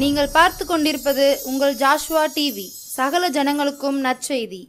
நீங்கள் பார்த்து கொண்டிருப்பது உங்கள் ஜாஷ்வா டிவி. சகல ஜனங்களுக்கும் நற்செய்தி.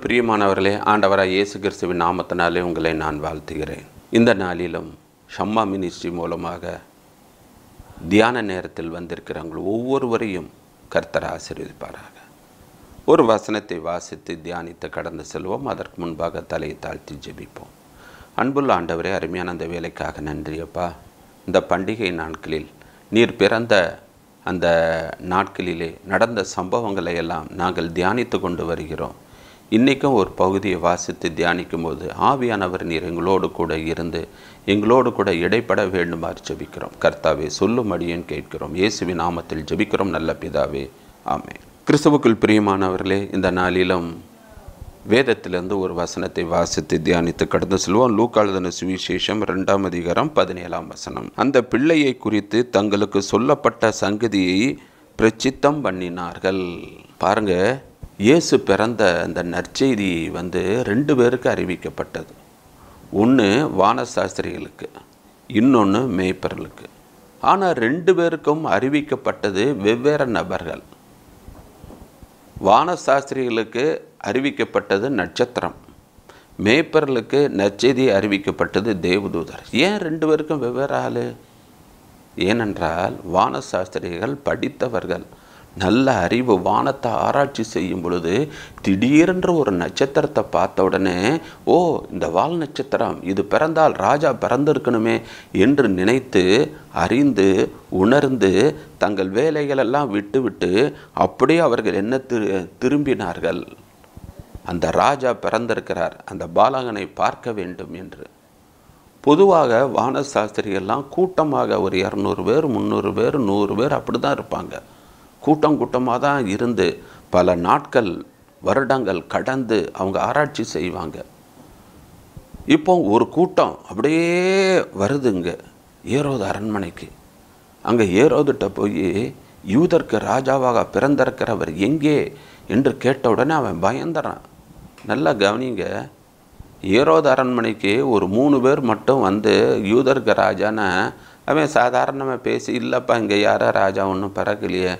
பிரியமானவர்களே, ஆண்டவராய் இயேசு கிறிஸ்துவின் நாமத்தினாலே உங்களை நான் வாழ்த்துகிறேன். இந்த நாளிலும் ஷம்மா மினிஸ்ட்ரி மூலமாக தியான நேரத்தில் வந்திருக்கிறவங்க ஒவ்வொருவரையும் கர்த்தர் ஆசீர்வதிப்பாராக. ஒரு வசனத்தை வாசித்து தியானித்து கடந்து செல்வோம். அதற்கு முன்பாக தலையை தாழ்த்தி ஜெபிப்போம். அன்புள்ள ஆண்டவரே, அருமையான அந்த வேலைக்காக நன்றியப்பா. இந்த பண்டிகை நாட்களில் நீர் பிறந்த அந்த நாட்களிலே நடந்த சம்பவங்களை எல்லாம் நாங்கள் தியானித்து கொண்டு வருகிறோம். இன்றைக்கும் ஒரு பகுதியை வாசித்து தியானிக்கும் போது ஆவியானவர் நீர் எங்களோடு கூட இருந்து எங்களோடு கூட இடைப்பட வேண்டுமாறு ஜெபிக்கிறோம். கர்த்தாவே, சொல்லும்படியும் கேட்கிறோம். இயேசுவின் நாமத்தில் ஜெபிக்கிறோம் நல்ல பிதாவே, ஆமென். கிறிஸ்துவுக்குள் பிரியமானவர்களே, இந்த நாளிலும் வேதத்திலிருந்து ஒரு வசனத்தை வாசித்து தியானித்து கடந்து செல்வோம். லூக்கா எழுதின சுவிசேஷம் 2ஆம் அதிகாரம் 17ஆம் வசனம். அந்த பிள்ளையை குறித்து தங்களுக்கு சொல்லப்பட்ட சங்கதியை பிரசித்தம் பண்ணினார்கள். பாருங்க, இயேசு பிறந்த அந்த நற்செய்தி 2 பேருக்கு அறிவிக்கப்பட்டது. ஒன்று வானசாஸ்திரிகளுக்கு, இன்னொன்று மேய்ப்பர்களுக்கு. ஆனால் 2 பேருக்கும் அறிவிக்கப்பட்டது வெவ்வேறு நபர்கள். வானசாஸ்திரிகளுக்கு அறிவிக்கப்பட்டது நட்சத்திரம், மேய்ப்பர்களுக்கு நற்செய்தி அறிவிக்கப்பட்டது தேவதூதர். ஏன் 2 பேருக்கும் வெவ்வேறு ஆள்? ஏனென்றால் வானசாஸ்திரிகள் படித்தவர்கள், நல்ல அறிவு, வானத்தை ஆராய்ச்சி செய்யும் பொழுது திடீரென்று ஒரு நட்சத்திரத்தை பார்த்த உடனே, ஓ, இந்த வால் நட்சத்திரம், இது பிறந்தால் ராஜா பிறந்திருக்கணுமே என்று நினைத்து அறிந்து உணர்ந்து தங்கள் வேலைகளெல்லாம் விட்டுவிட்டு அப்படியே அவர்கள் என்ன திரும்பினார்கள், அந்த ராஜா பிறந்திருக்கிறார், அந்த பாலகனை பார்க்க வேண்டும் என்று. பொதுவாக வானசாஸ்திரிகள்லாம் கூட்டமாக ஒரு 200 பேர் 300 பேர் 100 பேர் அப்படி தான் இருப்பாங்க. கூட்டமாக தான் இருந்து பல நாட்கள் வருடங்கள் கடந்து அவங்க ஆராய்ச்சி செய்வாங்க. இப்போ ஒரு கூட்டம் அப்படியே வருதுங்க ஏரோது அரண்மனைக்கு. அங்கே ஏரோதுகிட்ட போய் யூதருக்கு ராஜாவாக பிறந்திருக்கிறவர் எங்கே என்று கேட்ட உடனே அவன் பயந்துறான். நல்லா கவனிங்க, ஏரோது அரண்மனைக்கு ஒரு 3 பேர் மட்டும் யூதருக்கு ராஜான்னு அவன் சாதாரணமாக பேசி, இல்லைப்பா இங்கே யாரோ ராஜா ஒன்றும் பிறக்கலையே,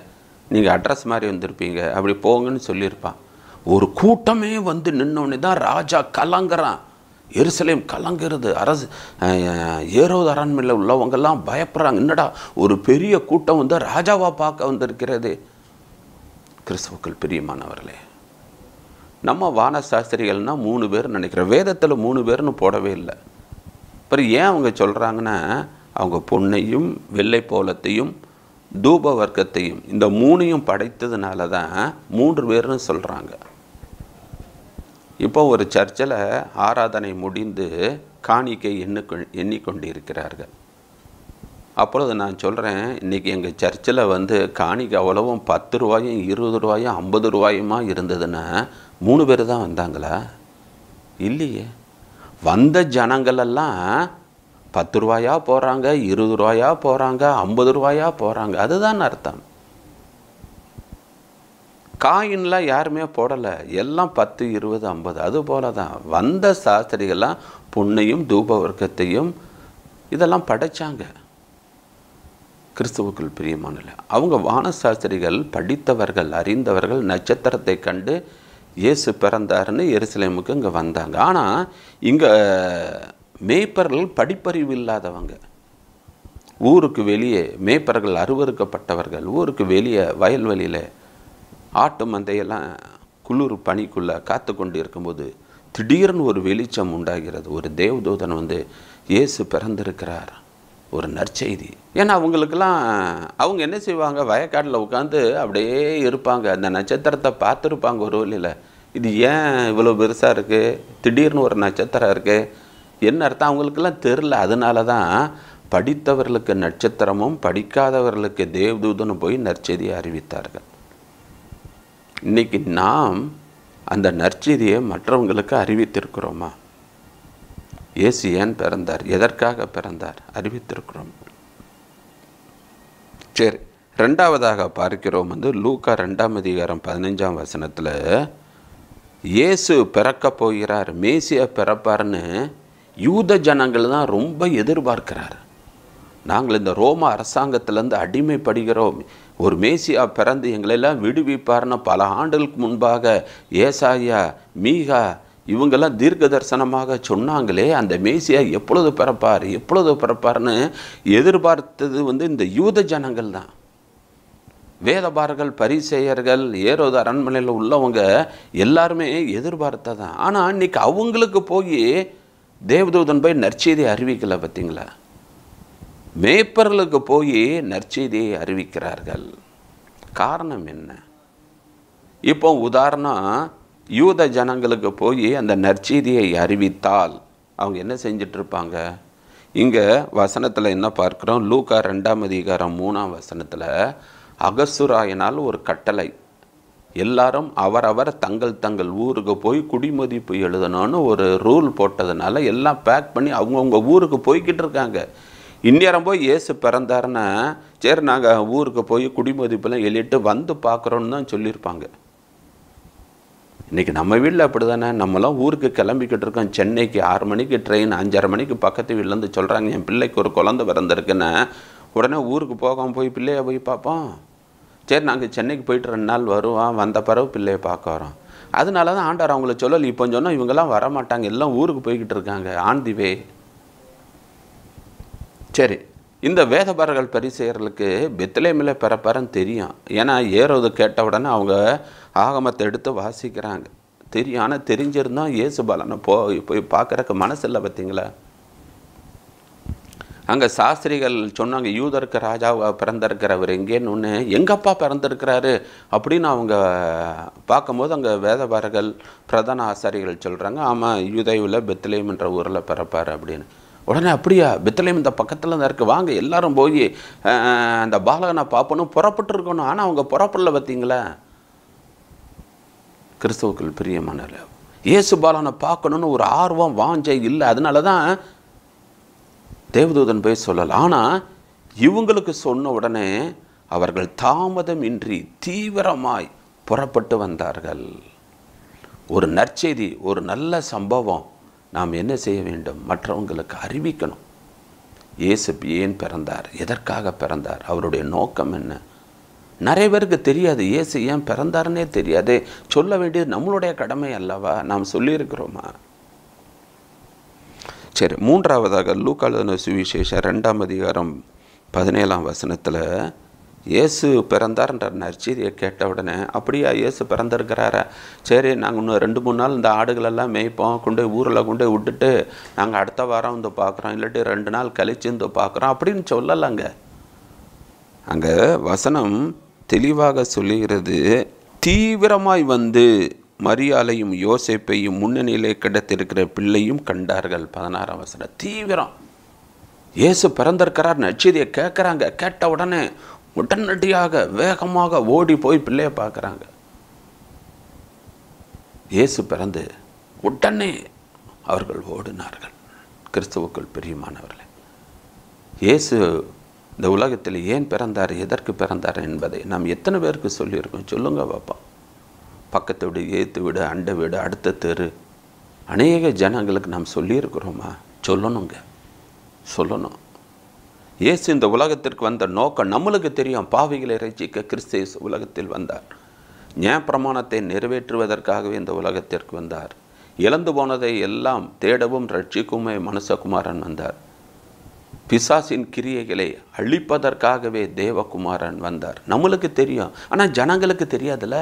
நீங்கள் அட்ரஸ் மாதிரி வந்திருப்பீங்க, அப்படி போங்கன்னு சொல்லியிருப்பான். ஒரு கூட்டமே நின்னோடனே தான் ராஜா கலங்குறான். எருசலேம் கலங்குறது. ஏரோது அரண்மனையில் உள்ளவங்கெல்லாம் பயப்படுறாங்க. என்னடா ஒரு பெரிய கூட்டம் ராஜாவாக பார்க்க வந்திருக்கிறது. கிறிஸ்துவுக்குள் பிரியமானவர்களே, நம்ம வானசாஸ்திரிகள்னால் 3 பேர் நினைக்கிறோம். வேதத்தில் 3 பேர்னு போடவே இல்லை. அப்புறம் ஏன் அவங்க சொல்கிறாங்கன்னா, அவங்க பொன்னையும் வெள்ளை போலத்தையும் தூப வர்க்கத்தையும் இந்த 3ஐயும் படைத்ததுனால தான் 3 பேர்னு சொல்கிறாங்க. இப்போ ஒரு சர்ச்சில் ஆராதனை முடிந்து காணிக்கை எண்ணிக்கொண்டு இருக்கிறார்கள். அப்பொழுது நான் சொல்கிறேன், இன்றைக்கி எங்கள் சர்ச்சில் காணிக்கை அவ்வளவும் 10 ரூபாயும் 20 ரூபாயும் 50 ரூபாயுமா இருந்ததுன்னா 3 பேர் தான் வந்தாங்களா? இல்லையே. வந்த ஜனங்களெல்லாம் 10 ரூபாயா போகிறாங்க, 20 ரூபாயா போகிறாங்க, 50 ரூபாயா போகிறாங்க. அதுதான் அர்த்தம். காயின்லாம் யாருமே போடலை, எல்லாம் 10 20 50. அது போல தான் வந்த சாஸ்திரிகள்லாம் பொன்னையும் தூப வர்க்கத்தையும் இதெல்லாம் படைச்சாங்க. கிறிஸ்துவுக்குள் பிரியமானல, அவங்க வானசாஸ்திரிகள் படித்தவர்கள், அறிந்தவர்கள், நட்சத்திரத்தை கண்டு இயேசு பிறந்தாருன்னு எருசலேமுக்கு இங்கே வந்தாங்க. ஆனால் இங்கே மேய்ப்பர்கள் படிப்பறிவு இல்லாதவங்க. ஊருக்கு வெளியே மேய்ப்பர்கள் அருவருக்கப்பட்டவர்கள். ஊருக்கு வெளியே வயல்வெளியில் ஆட்டு மந்தையெல்லாம் குளிர் பனிக்குள்ளே காத்து கொண்டு இருக்கும்போது திடீர்னு ஒரு வெளிச்சம் உண்டாகிறது. ஒரு தேவதூதன் இயேசு பிறந்திருக்கிறார், ஒரு நற்செய்தி. ஏன்னா அவங்களுக்கெல்லாம் அவங்க என்ன செய்வாங்க, வயக்காட்டில் உட்காந்து அப்படியே இருப்பாங்க. அந்த நட்சத்திரத்தை பார்த்துருப்பாங்க ஒரு வழியில். இது ஏன் இவ்வளோ பெருசாக இருக்குது, திடீர்னு ஒரு நட்சத்திரம் இருக்குது, என்ன அர்த்தம் அவங்களுக்கெல்லாம் தெரில. அதனால தான் படித்தவர்களுக்கு நட்சத்திரமும் படிக்காதவர்களுக்கு தேவதூதனும் போய் நற்செய்தியை அறிவித்தார்கள். இன்றைக்கி நாம் அந்த நற்செய்தியை மற்றவங்களுக்கு அறிவித்திருக்கிறோமா? இயேசு ஏன் பிறந்தார், எதற்காக பிறந்தார் அறிவித்திருக்கிறோம். சரி, ரெண்டாவதாக பார்க்கிறோம் லூக்கா 2:15 இயேசு பிறக்க போகிறார், மேசியா பிறப்பார்னு யூத ஜனங்கள் தான் ரொம்ப எதிர்பார்க்கிறார். நாங்கள் இந்த ரோம அரசாங்கத்திலேருந்து அடிமைப்படுகிறோம், ஒரு மேசியா பிறந்து எங்களெல்லாம் விடுவிப்பார்னு பல ஆண்டுகளுக்கு முன்பாக ஏசாயா, மீகா இவங்கெல்லாம் தீர்க்க தரிசனமாக சொன்னாங்களே, அந்த மேசியா எப்பொழுது பிறப்பார்னு எதிர்பார்த்தது இந்த யூத ஜனங்கள் தான். வேதபாரர்கள், பரிசேயர்கள், ஏரோது அரண்மனையில் உள்ளவங்க எல்லாருமே எதிர்பார்த்ததான். ஆனால் இன்னைக்கு அவங்களுக்கு போய் தேவதூதன் போய் நற்செய்தியை அறிவிக்கலை. பார்த்தீங்களா, மேய்ப்பர்களுக்கு போய் நற்செய்தியை அறிவிக்கிறார்கள். காரணம் என்ன? இப்போ உதாரணம், யூத ஜனங்களுக்கு போய் அந்த நற்செய்தியை அறிவித்தால் அவங்க என்ன செஞ்சிட்டு இருப்பாங்க? இங்கே வசனத்தில் என்ன பார்க்குறோம்? லூக்கா 2:3 அகசுராயினால் ஒரு கட்டளை, எல்லாரும் அவரவர் தங்கள் ஊருக்கு போய் குடிமதிப்பு எழுதணும்னு ஒரு ரூல் போட்டதுனால எல்லாம் பேக் பண்ணி அவங்கவுங்க ஊருக்கு போய்கிட்டு இருக்காங்க. இந்நேரம் போய் இயேசு பிறந்தாருன்னா சரி நாங்கள் ஊருக்கு போய் குடிமதிப்பெல்லாம் எழுதிட்டு வந்து பார்க்குறோன்னு தான் சொல்லியிருப்பாங்க. இன்றைக்கி நம்ம வீட்டில் அப்படி தானே, நம்மளாம் ஊருக்கு கிளம்பிக்கிட்டு இருக்கோம். சென்னைக்கு 6 மணிக்கு ட்ரெயின், 5:30 மணிக்கு பக்கத்து வீட்டிலேருந்து சொல்கிறாங்க என் பிள்ளைக்கு ஒரு குழந்தை பிறந்திருக்குன்னு. உடனே ஊருக்கு போகாமல் போய் பிள்ளையை போய் பார்ப்போம். சரி நாங்கள் சென்னைக்கு போயிட்டு 2 நாள் வருவோம், வந்த பிறகு பிள்ளையை பார்க்க வரோம். அதனால தான் ஆண்டவர் அவங்கள சொல்லலை. இப்போ சொன்னால் இவங்கெல்லாம் வரமாட்டாங்க, எல்லாம் ஊருக்கு போய்கிட்டு இருக்காங்க, ஆன் தி வே. சரி, இந்த வேதபாரர்கள் பரிசேயர்களுக்கு பெத்லகேமில் பிறப்பாருன்னு தெரியும். ஏன்னா ஏரோது கேட்ட உடனே அவங்க ஆகமத்தை எடுத்து வாசிக்கிறாங்க, தெரியும். ஆனால் தெரிஞ்சிருந்தோம் இயேசு பாலனை போய் பார்க்குறக்கு மனசு இல்லை. பார்த்தீங்களா, அங்கே சாஸ்திரிகள் சொன்னாங்க யூதருக்கு ராஜாவாக பிறந்திருக்கிறவர் எங்கேன்னு. ஒன்று எங்கப்பா பிறந்திருக்கிறாரு அப்படின்னு அவங்க பார்க்கும்போது அங்கே வேதபாரர்கள் பிரதான ஆசாரிகள் சொல்கிறாங்க, ஆமாம் யூதேயுவில் பெத்லகேம் என்ற ஊரில் பிறப்பார் அப்படின்னு. உடனே அப்படியா, பெத்லகேம் இந்த பக்கத்தில் தான் இருக்குது, வாங்க எல்லாரும் போய் அந்த பாலகனை பார்ப்பணும், புறப்பட்டுருக்கணும். ஆனால் அவங்க புறப்படல. பார்த்தீங்களா, கிறிஸ்துவுக்குள் பிரியமானவர், இயேசு பாலனை பார்க்கணுன்னு ஒரு ஆர்வம் வாஞ்சை இல்லை. அதனால தான் தேவதூதன் போய் சொல்லலாம். ஆனால் இவங்களுக்கு சொன்ன உடனே அவர்கள் தாமதமின்றி தீவிரமாய் புறப்பட்டு வந்தார்கள். ஒரு நற்செய்தி, ஒரு நல்ல சம்பவம் நாம் என்ன செய்ய வேண்டும்? மற்றவங்களுக்கு அறிவிக்கணும். இயேசு ஏன் பிறந்தார், எதற்காக பிறந்தார், அவருடைய நோக்கம் என்ன? நிறைய பேருக்கு தெரியாது, இயேசு ஏன் பிறந்தாருன்னே தெரியாது. சொல்ல வேண்டியது நம்மளுடைய கடமை அல்லவா? நாம் சொல்லியிருக்கிறோமா? சரி, மூன்றாவதாக லூக்கா எழுதின சுவிசேஷம் 2:17 இயேசு பிறந்தார்ன்ற நற்செய்தியை கேட்ட உடனே அப்படியா இயேசு பிறந்திருக்கிறாரா, சரி நாங்கள் இன்னும் 2-3 நாள் இந்த ஆடுகளெல்லாம் மேய்ப்போம், கொண்டு ஊரில் கொண்டு விட்டுட்டு நாங்கள் அடுத்த வாரம் வந்து பார்க்குறோம், இல்லாட்டி 2 நாள் கழிச்சு வந்து பார்க்குறோம் அப்படின்னு சொல்லலாங்க. அங்கே வசனம் தெளிவாக சொல்லுகிறது, தீவிரமாய் வந்து மரியாளையும் யோசேப்பையும் முன்னணியிலே கிடத்திருக்கிற பிள்ளையும் கண்டார்கள். 16 தீவிரம். இயேசு பிறந்திருக்கிறார் நற்செய்தியை கேட்குறாங்க. கேட்ட உடனே உடனடியாக வேகமாக ஓடி போய் பிள்ளையை பார்க்குறாங்க. இயேசு பிறந்து உடனே அவர்கள் ஓடினார்கள். கிறிஸ்துவுக்குள் பிரியமானவர்களே, இயேசு இந்த உலகத்தில் ஏன் பிறந்தார், எதற்கு பிறந்தார் என்பதை நாம் எத்தனை பேருக்கு சொல்லியிருக்கோம்? சொல்லுங்க பாப்பா. பக்கத்து வீடு, ஏற்று வீடு, அண்டை வீடு, அடுத்த தெரு, அநேக ஜனங்களுக்கு நாம் சொல்லியிருக்கிறோமா? சொல்லணும். இயேசு இந்த உலகத்திற்கு வந்த நோக்கம் நம்மளுக்கு தெரியும். பாவிகளை ரட்சிக்க கிறிஸ்து உலகத்தில் வந்தார். நியாயப்பிரமாணத்தை நிறைவேற்றுவதற்காகவே இந்த உலகத்திற்கு வந்தார். இழந்து போனதை எல்லாம் தேடவும் ரட்சிக்குமே மனுஷகுமாரன் வந்தார். பிசாசின் கிரியைகளை அழிப்பதற்காகவே தேவகுமாரன் வந்தார். நம்மளுக்கு தெரியும், ஆனால் ஜனங்களுக்கு தெரியாதுல்ல.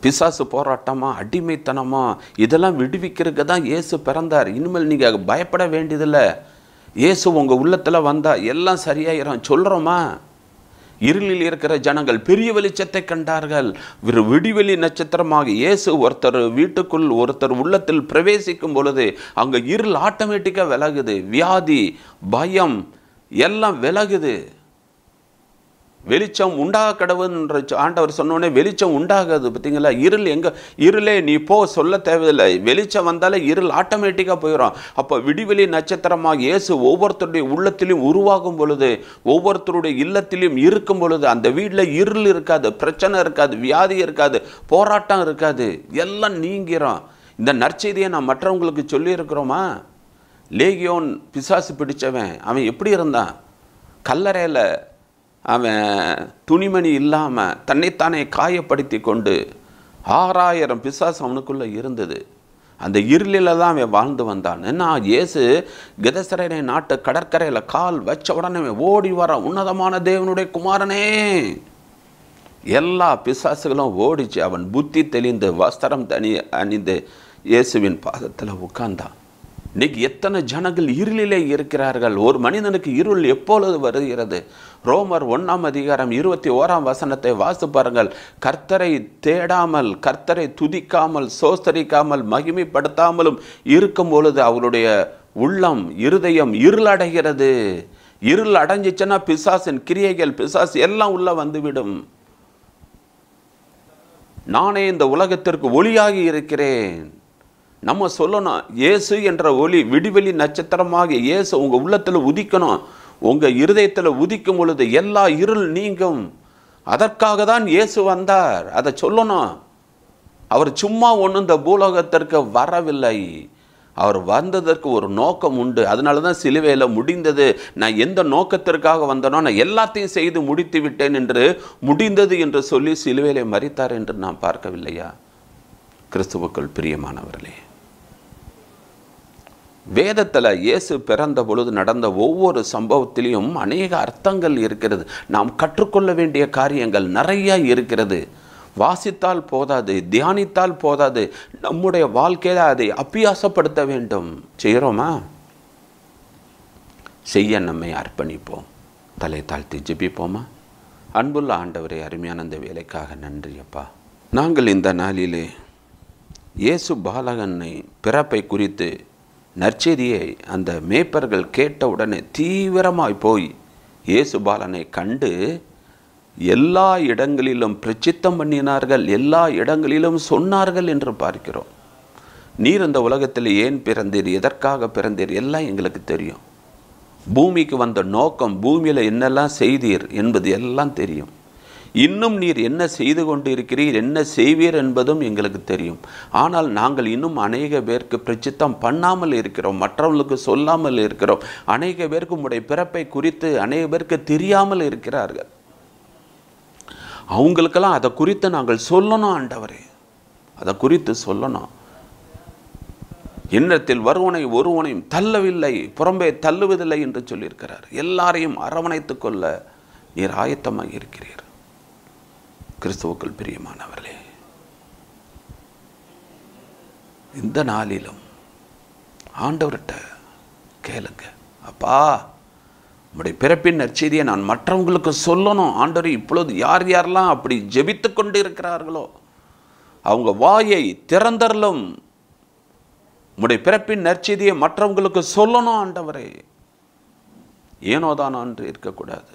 பிசாசு போராட்டமா, அடிமைத்தனமா, இதெல்லாம் விடுவிக்கிறதுக்கு தான் இயேசு பிறந்தார். இனிமேல் நீங்கள் பயப்பட வேண்டியதில்லை. இயேசு உங்கள் உள்ளத்தில் வந்தால் எல்லாம் சரியாயிரும். சொல்கிறோமா? இருளில் இருக்கிற ஜனங்கள் பெரிய வெளிச்சத்தை கண்டார்கள். விடிவெளி நட்சத்திரமாக இயேசு ஒருத்தர் வீட்டுக்குள், ஒருத்தர் உள்ளத்தில் பிரவேசிக்கும் பொழுது அங்கே இருள் ஆட்டோமேட்டிக்காக விலகுது. வியாதி, பயம் எல்லாம் விலகுது. வெளிச்சம் உண்டாக கடவுள்ன்ற ஆண்டவர் சொன்னோடனே வெளிச்சம் உண்டாகாது. பார்த்தீங்களா? இருள் இருளே நீ போ சொல்ல தேவையில்லை. வெளிச்சம் வந்தாலே இருள் ஆட்டோமேட்டிக்காக போயிடும். அப்போ விடிவெளி நட்சத்திரமாக இயேசு ஒவ்வொருத்தருடைய உள்ளத்திலையும் உருவாகும் பொழுது, ஒவ்வொருத்தருடைய இல்லத்திலையும் இருக்கும் பொழுது, அந்த வீட்டில் இருள் இருக்காது, பிரச்சனை இருக்காது, வியாதி இருக்காது, போராட்டம் இருக்காது, எல்லாம் நீங்கிறோம். இந்த நற்செய்தியை நான் மற்றவங்களுக்கு சொல்லியிருக்கிறோமா? லேகியோன் பிசாசு பிடிச்சவன் அவன் எப்படி இருந்தான்? கல்லறையில் அவன் துணிமணி இல்லாமல் தன்னைத்தானே காயப்படுத்தி கொண்டு 6000 பிசாசு அவனுக்குள்ளே இருந்தது. அந்த இருளில் தான் அவன் வாழ்ந்து வந்தான். ஏன்னா இயேசு கெதசரேனை நாட்டு கடற்கரையில் கால் வச்ச உடனே ஓடி வர, உன்னதமான தேவனுடைய குமாரனே, எல்லா பிசாசுகளும் ஓடிச்சு. அவன் புத்தி தெளிந்து வஸ்திரம் அணிந்து இயேசுவின் பாதத்தில் உட்கார்ந்தான். இன்னைக்கு எத்தனை ஜனங்கள் இருளிலே இருக்கிறார்கள். ஒரு மனிதனுக்கு இருள் எப்பொழுது வருகிறது? ரோமர் 1:21 வாசித்து பாருங்கள். கர்த்தரை தேடாமல், கர்த்தரை துதிக்காமல், சோஸ்தரிக்காமல், மகிமைப்படுத்தாமலும் இருக்கும் பொழுது அவருடைய உள்ளம், இருதயம் இருளடைகிறது. இருள் அடைஞ்சிச்சுன்னா பிசாசின் கிரியைகள், பிசாசு எல்லாம் உள்ள வந்துவிடும். நானே இந்த உலகத்திற்கு ஒளியாகி இருக்கிறேன். நம்ம சொல்லணும், இயேசு என்ற ஒளி, விடிவெளி நட்சத்திரமாக இயேசு உங்கள் உள்ளத்தில் உதிக்கணும். உங்கள் இருதயத்தில் உதிக்கும் பொழுது எல்லா இருள் நீங்கும். அதற்காக தான் இயேசு வந்தார். அதை சொல்லணும். அவர் சும்மா ஒன்றும் இந்த பூலோகத்திற்கு வரவில்லை. அவர் வந்ததற்கு ஒரு நோக்கம் உண்டு. அதனால தான் சிலுவையில் முடிந்தது, நான் எந்த நோக்கத்திற்காக வந்தனோ நான் எல்லாத்தையும் செய்து முடித்து விட்டேன் என்று, முடிந்தது என்று சொல்லி சிலுவையிலே மரித்தார் என்று நாம் பார்க்கவில்லையா? கிறிஸ்துவுக்குள் பிரியமானவர்களே, வேதத்தில் இயேசு பிறந்த பொழுது நடந்த ஒவ்வொரு சம்பவத்திலையும் அநேக அர்த்தங்கள் இருக்கிறது. நாம் கற்றுக்கொள்ள வேண்டிய காரியங்கள் நிறைய இருக்கிறது. வாசித்தால் போதாது, தியானித்தால் போதாது, நம்முடைய வாழ்க்கையில் அதை அபியாசப்படுத்த வேண்டும். செய்கிறோமா? செய்ய நம்மை அர்ப்பணிப்போம். தலை தாழ்த்தி ஜெபிப்போமா? அன்புள்ள ஆண்டவரே, அருமையான இந்த வேலைக்காக நன்றி அப்பா. நாங்கள் இந்த நாளிலே இயேசு பாலகனை பிறப்பை குறித்து நற்செய்தியை அந்த மேய்ப்பர்கள் கேட்டவுடனே தீவிரமாய் போய் இயேசு பாலனை கண்டு எல்லா இடங்களிலும் பிரசித்தம் பண்ணினார்கள், எல்லா இடங்களிலும் சொன்னார்கள் என்று பார்க்கிறோம். நீர் இந்த உலகத்தில் ஏன் பிறந்தீர், எதற்காக பிறந்தீர் எல்லாம் எங்களுக்கு தெரியும். பூமிக்கு வந்த நோக்கம், பூமியில் என்னெல்லாம் செய்தீர் என்பது எல்லாம் தெரியும். இன்னும் நீர் என்ன செய்து கொண்டு இருக்கிறீர், என்ன செய்வீர் என்பதும் எங்களுக்கு தெரியும். ஆனால் நாங்கள் இன்னும் அநேக பேருக்கு பிரசித்தம் பண்ணாமல் இருக்கிறோம், மற்றவர்களுக்கு சொல்லாமல் இருக்கிறோம். அநேக பேருக்கு உம்முடைய பிறப்பை குறித்து அநேக பேருக்கு தெரியாமல் இருக்கிறார்கள். அவங்களுக்கெல்லாம் அதை குறித்து நாங்கள் சொல்லணும் ஆண்டவரே, அதை குறித்து சொல்லணும். இன்னத்தில் வருவனை ஒருவனையும் தள்ளவில்லை, புறம்பே தள்ளுவதில்லை என்று சொல்லியிருக்கிறார். எல்லாரையும் அரவணைத்து கொள்ள நீர் ஆயத்தமாக இருக்கிறீர். கிறிஸ்துவுக்குள் பிரியமானவர்களே, இந்த நாளிலும் ஆண்டவர்கிட்ட கேளுங்க, அப்பா உம்முடைய பிறப்பின் நற்செய்தியை நான் மற்றவங்களுக்கு சொல்லணும். ஆண்டவர் இப்பொழுது யார் யாரெல்லாம் அப்படி ஜெபித்து கொண்டு இருக்கிறார்களோ அவங்க வாயை திறந்தரலும். உம்முடைய பிறப்பின் நற்செய்தியை மற்றவங்களுக்கு சொல்லணும் ஆண்டவரே. ஏனோதான் என்று இருக்கக்கூடாது.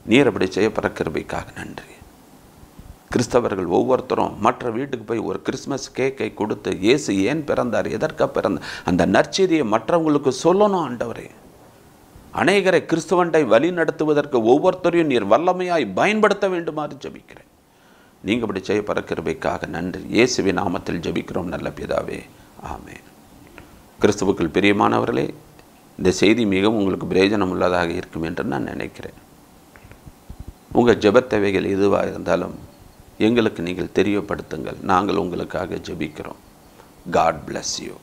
நீர் அப்படி செய்யப்படுற கிருபைக்காக நன்றி. கிறிஸ்தவர்கள் ஒவ்வொருத்தரும் மற்ற வீட்டுக்கு போய் ஒரு கிறிஸ்மஸ் கேக்கை கொடுத்து இயேசு ஏன் பிறந்தார், எதற்காக பிறந்தார், அந்த நற்செய்தியை மற்றவங்களுக்கு சொல்லணும் ஆண்டவரே. அநேகரை கிறிஸ்துவண்டை வழி நடத்துவதற்கு ஒவ்வொருத்தரையும் நீர் வல்லமையாய் பயன்படுத்த வேண்டுமாறு ஜெபிக்கிறேன். நீங்கள் அப்படி செய்யப்படுற கிருபைக்காக நன்றி. இயேசுவின் நாமத்தில் ஜெபிக்கிறோம் நல்ல பிதாவே, ஆமென். கிறிஸ்துவுக்குள் பிரியமானவர்களே, இந்த செய்தி மிகவும் உங்களுக்கு பிரயோஜனம் உள்ளதாக இருக்கும் என்று நான் நினைக்கிறேன். உங்கள் ஜெபத் தேவைகள் எதுவாக இருந்தாலும் எங்களுக்கு நீங்கள் தெரியப்படுத்துங்கள். நாங்கள் உங்களுக்காக ஜெபிக்கிறோம். God bless you.